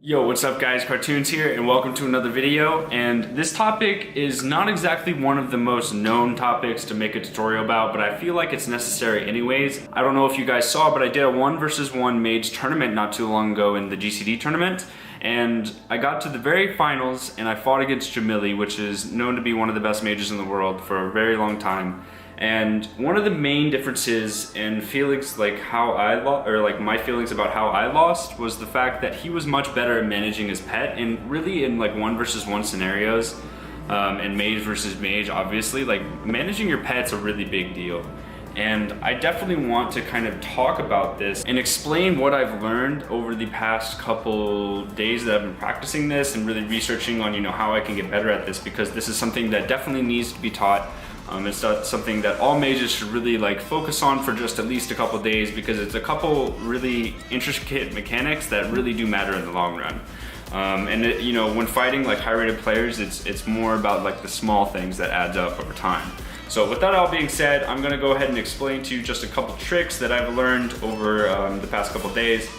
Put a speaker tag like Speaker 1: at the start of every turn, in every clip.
Speaker 1: Yo, what's up guys? Cartoons here and welcome to another video. And this topic is not exactly one of the most known topics to make a tutorial about, but I feel like it's necessary anyways. I don't know if you guys saw, but I did a 1 versus 1 Mage tournament not too long ago in the GCD tournament. And I got to the very finals and I fought against Jhyve, which is known to be one of the best mages in the world for a very long time. And one of the main differences in feelings like how my feelings about how I lost was the fact that he was much better at managing his pet, and really in like 1 versus 1 scenarios, and Mage versus Mage, obviously, like managing your pet's a really big deal. And I definitely want to kind of talk about this and explain what I've learned over the past couple days that I've been practicing this and really researching on, how I can get better at this, because this is something that definitely needs to be taught. It's not something that all mages should really focus on for just at least a couple days, because it's a couple really intricate mechanics that really do matter in the long run. When fighting high rated players, it's more about the small things that adds up over time. So with that all being said, I'm gonna go ahead and explain to you just a couple tricks that I've learned over the past couple days.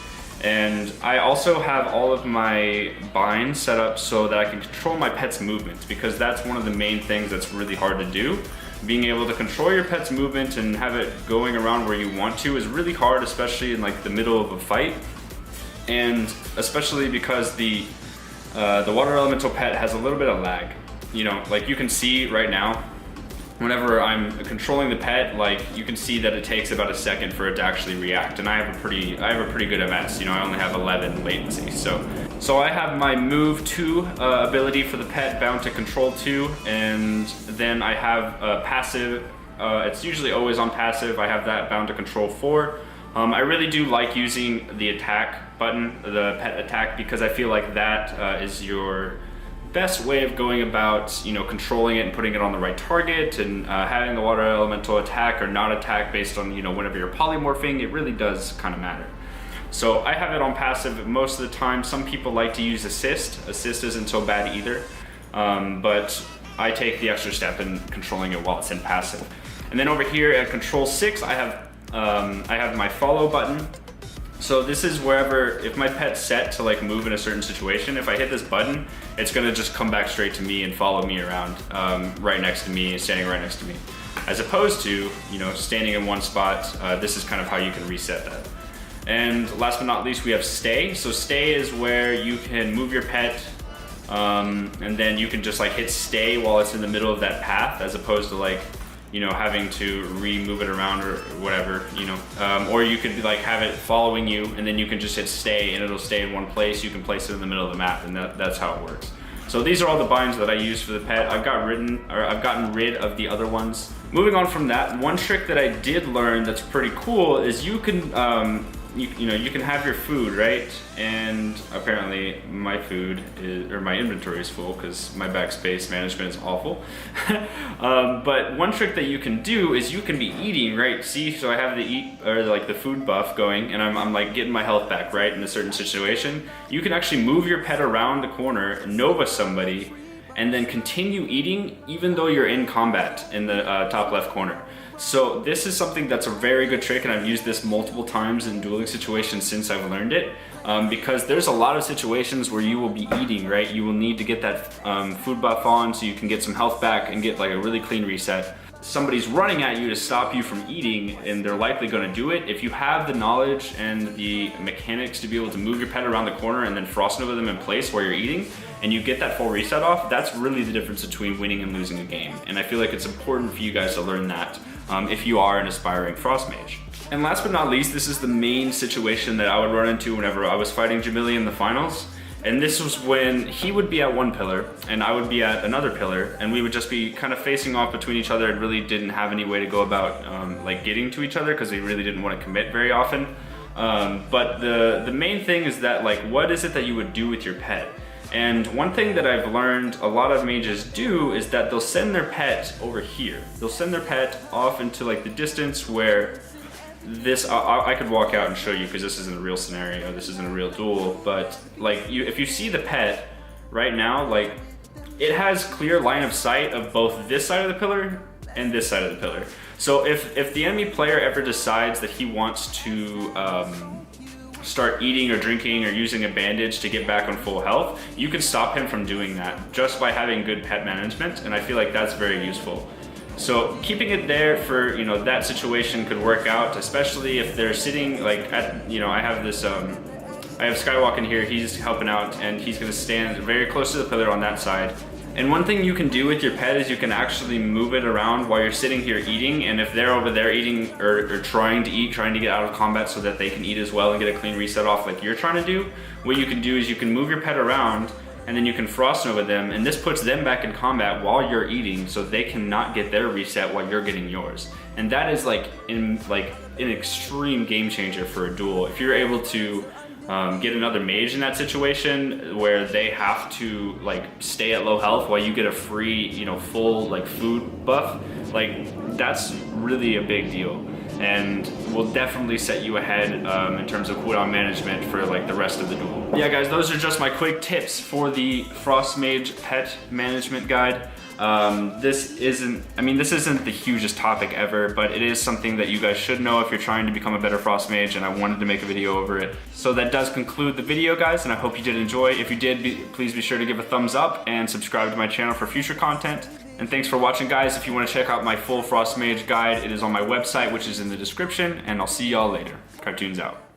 Speaker 1: And I also have all of my binds set up so that I can control my pet's movement, because that's one of the main things that's really hard to do. Being able to control your pet's movement and have it going around where you want to is really hard, especially in the middle of a fight. And especially because the water elemental pet has a little bit of lag. You can see right now, whenever I'm controlling the pet, you can see that it takes about a second for it to actually react, and I have a pretty good MS. I only have 11 latency, so I have my move 2 ability for the pet bound to control 2, and then I have a passive. It's usually always on passive. I have that bound to control 4. I really do like using the attack button, the pet attack, because I feel like that is your best way of going about controlling it and putting it on the right target, and having the water elemental attack or not attack based on whenever you're polymorphing. It really does kind of matter. So I have it on passive most of the time. Some people like to use assist. Assist isn't so bad either, but I take the extra step in controlling it while it's in passive. And then over here at control 6, I have my follow button. So this is wherever, if my pet's set to move in a certain situation, if I hit this button, it's gonna just come back straight to me and follow me around, right next to me, standing right next to me. As opposed to, standing in one spot. This is kind of how you can reset that. And last but not least, we have stay. So stay is where you can move your pet, and then you can just hit stay while it's in the middle of that path, as opposed to having to remove it around or whatever, or you could have it following you, and then you can just hit stay and it'll stay in one place. You can place it in the middle of the map, and that's how it works. So these are all the binds that I use for the pet. I've gotten rid of the other ones. Moving on from that, one trick that I did learn that's pretty cool is you can you can have your food, right? And apparently my my inventory is full because my backspace management is awful. But one trick that you can do is you can be eating, right? See, so I have the food buff going, and I'm getting my health back, right? In a certain situation, you can actually move your pet around the corner, Nova somebody, and then continue eating even though you're in combat in the top left corner. So this is something that's a very good trick, and I've used this multiple times in dueling situations since I've learned it, because there's a lot of situations where you will be eating, right? You will need to get that food buff on so you can get some health back and get a really clean reset. Somebody's running at you to stop you from eating, and they're likely going to do it. If you have the knowledge and the mechanics to be able to move your pet around the corner and then frost nova them in place while you're eating, and you get that full reset off, that's really the difference between winning and losing a game. And I feel like it's important for you guys to learn that if you are an aspiring frost mage. And last but not least, this is the main situation that I would run into whenever I was fighting Jhyve in the finals. And this was when he would be at one pillar and I would be at another pillar, and we would just be kind of facing off between each other and really didn't have any way to go about getting to each other, because we really didn't want to commit very often. But the main thing is that what is it that you would do with your pet? And one thing that I've learned a lot of mages do is that they'll send their pet over here. They'll send their pet off into the distance where this, I could walk out and show you, because this isn't a real scenario, this isn't a real duel, but if you see the pet right now, it has clear line of sight of both this side of the pillar and this side of the pillar. So if the enemy player ever decides that he wants to start eating or drinking or using a bandage to get back on full health, you can stop him from doing that just by having good pet management, and I feel like that's very useful. So keeping it there for, you know, that situation could work out, especially if they're sitting like at, you know, I have this, I have Skywalk in here, he's helping out, and he's gonna stand very close to the pillar on that side. And one thing you can do with your pet is you can actually move it around while you're sitting here eating, and if they're over there eating or trying to eat, trying to get out of combat so that they can eat as well and get a clean reset off like you're trying to do, what you can do is you can move your pet around and then you can Frost Nova them, and this puts them back in combat while you're eating so they cannot get their reset while you're getting yours. And that is like an extreme game changer for a duel. If you're able to get another mage in that situation where they have to like stay at low health while you get a free, you know, full like food buff, like that's really a big deal, and will definitely set you ahead in terms of cooldown management for like the rest of the duel. Yeah guys, those are just my quick tips for the Frost Mage pet management guide. This isn't the hugest topic ever, but it is something that you guys should know if you're trying to become a better Frost Mage, and I wanted to make a video over it. So that does conclude the video, guys, and I hope you did enjoy. If you did, please be sure to give a thumbs up and subscribe to my channel for future content. And thanks for watching, guys. If you want to check out my full Frost Mage guide, it is on my website, which is in the description, and I'll see y'all later. Cartoons out.